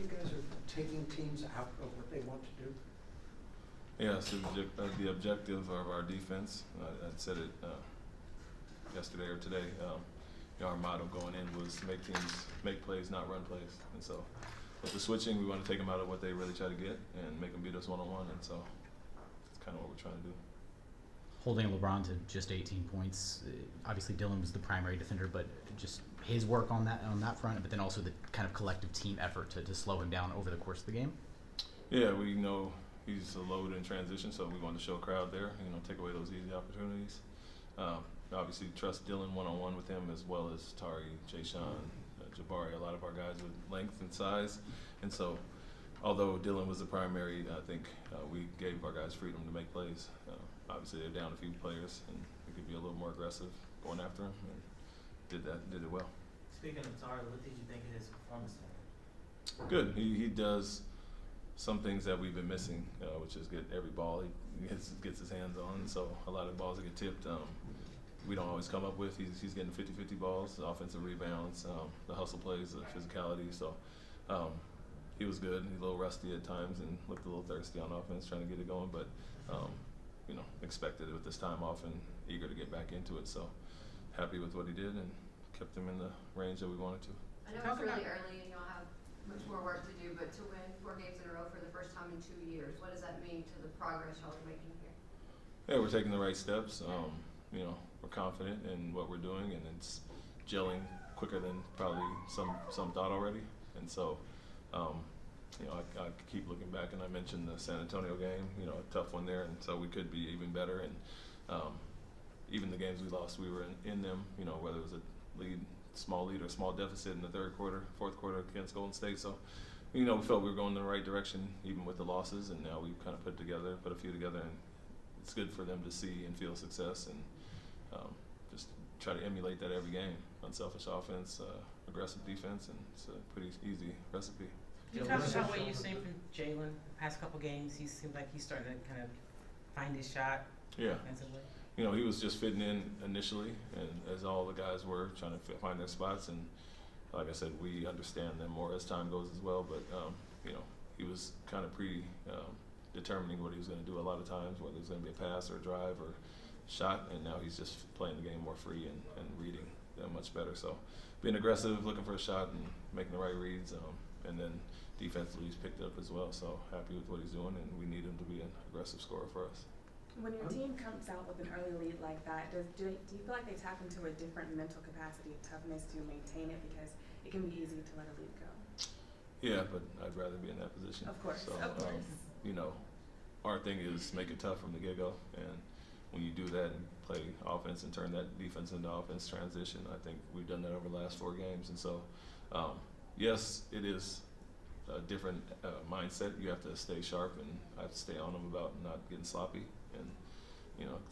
you guys are taking teams out of what they want to do? Yeah, so the objective of our defense, I said it yesterday or today, our motto going in was make teams make plays, not run plays. And so with the switching, we want to take them out of what they really try to get and make them beat us one-on-one. And so that's kind of what we're trying to do. Holding LeBron to just 18 points, obviously Dylan was the primary defender, but just his work on that front, but then also the kind of collective team effort to slow him down over the course of the game. Yeah, we know he's a load in transition, so we want to show a crowd there, take away those easy opportunities. Obviously, trust Dylan one-on-one with him, as well as Tari, Jayshawn, Jabari, a lot of our guys with length and size. And so, although Dylan was the primary, I think we gave our guys freedom to make plays. Obviously, they're down a few players, and we could be a little more aggressive going after him, and did it well. Speaking of Tari, what did you think of his performance tonight? Good. He does some things that we've been missing, which is get every ball he gets his hands on. So a lot of balls that get tipped, we don't always come up with. He's getting 50-50 balls, the offensive rebounds, the hustle plays, the physicality. So he was good. He's a little rusty at times and looked a little thirsty on offense, trying to get it going. But expected it with this time off and eager to get back into it. So happy with what he did and kept him in the range that we wanted to. I know it's really early and you'll have much more work to do, but to win 4 games in a row for the first time in 2 years, what does that mean to the progress y'all are making here? Yeah, we're taking the right steps. We're confident in what we're doing, and it's gelling quicker than probably some thought already. And so, I keep looking back, and I mentioned the San Antonio game, a tough one there, and so we could be even better. And even the games we lost, we were in them, whether it was a small lead or small deficit in the third quarter, fourth quarter against Golden State. So, we felt we were going in the right direction, even with the losses, and now we've kind of put a few together, and it's good for them to see and feel success, and just try to emulate that every game. Unselfish offense, aggressive defense, and it's a pretty easy recipe. Can you talk about what you've seen from Jaylen past couple games? He seemed like he's starting to kind of find his shot offensively. He was just fitting in initially, and as all the guys were trying to find their spots. And like I said, we understand them more as time goes as well. But he was kind of determining what he was going to do a lot of times, whether it was going to be a pass or a drive or shot. And now he's just playing the game more free and reading them much better. So being aggressive, looking for a shot, and making the right reads. And then defensively, he's picked up as well. So happy with what he's doing, and we need him to be an aggressive scorer for us. When your team comes out with an early lead like that, do you feel like they tap into a different mental capacity of toughness to maintain it, because it can be easy to let a lead go? Yeah, but I'd rather be in that position. Of course, so, of course. Our thing is make it tough from the get-go, and when you do that and play offense and turn that defense into offense transition, I think we've done that over the last 4 games. And so, yes, it is a different mindset. You have to stay sharp, and I have to stay on them about not getting sloppy. And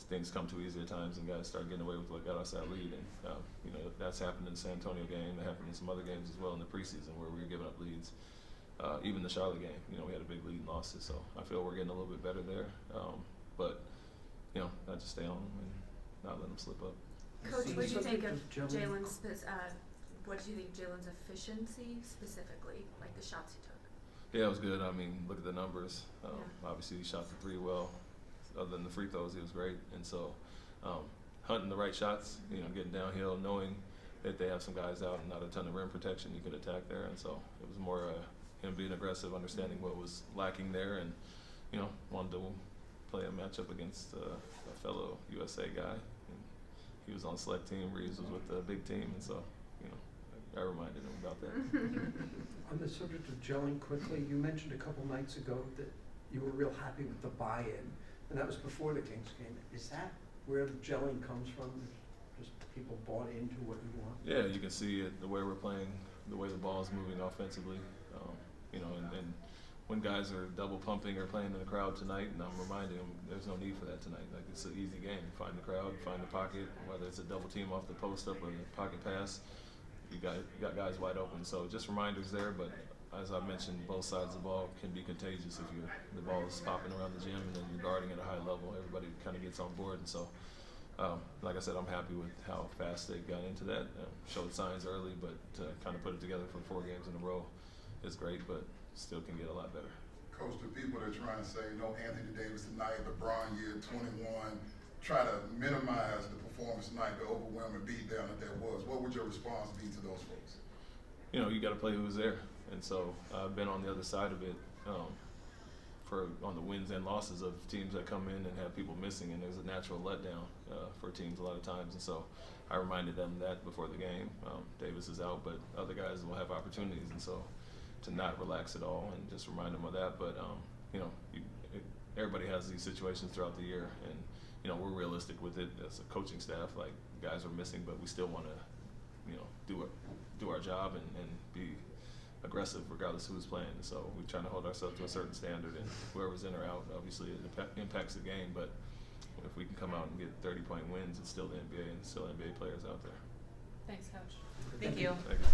things come too easy at times, and guys start getting away with what got us that lead. And that's happened in the San Antonio game. It happened in some other games as well in the preseason where we were giving up leads. Even the Charlotte game, we had a big lead and lost it. So I feel we're getting a little bit better there. But I just stay on them and not let them slip up. Coach, what do you think of Jaylen's? What do you think Jaylen's efficiency specifically, like the shots he took? Yeah, it was good. I mean, look at the numbers. Obviously, he shot the 3 well. Other than the free throws, he was great. And so, hunting the right shots, getting downhill, knowing that they have some guys out and not a ton of rim protection, you could attack there. And so it was more him being aggressive, understanding what was lacking there, and wanted to play a matchup against a fellow USA guy. And he was on select team. Reeves was with the big team, and so I reminded him about that. On the subject of gelling quickly, you mentioned a couple nights ago that you were real happy with the buy-in, and that was before the Kings game. Is that where the gelling comes from? Just people bought into what you want? Yeah, you can see it, the way we're playing, the way the ball is moving offensively. And when guys are double pumping or playing in the crowd tonight, and I'm reminding them there's no need for that tonight. Like, it's an easy game. Find the crowd, find the pocket, whether it's a double team off the post up or the pocket pass. You got guys wide open. So just reminders there, but as I mentioned, both sides of the ball can be contagious if the ball is popping around the gym and then you're guarding at a high level. Everybody kind of gets on board. And so, like I said, I'm happy with how fast they got into that. Showed signs early, but to kind of put it together for 4 games in a row is great, but still can get a lot better. Coach, the people that are trying to say no Anthony Davis tonight, LeBron year 21, try to minimize the performance tonight, the overwhelming beatdown that was. What would your response be to those folks? You know, you got to play who's there, and so I've been on the other side of it on the wins and losses of teams that come in and have people missing, and there's a natural letdown for teams a lot of times, and so I reminded them that before the game. Davis is out, but other guys will have opportunities, and so to not relax at all and just remind them of that. But you know, everybody has these situations throughout the year, and you know, we're realistic with it as a coaching staff. Like, guys are missing, but we still want to, you know, do our job and be aggressive regardless of who's playing. So we're trying to hold ourselves to a certain standard, and whoever's in or out, obviously it impacts the game. But if we can come out and get 30-point wins, it's still the NBA and still NBA players out there. Thanks, Coach. Thank you. Thank you.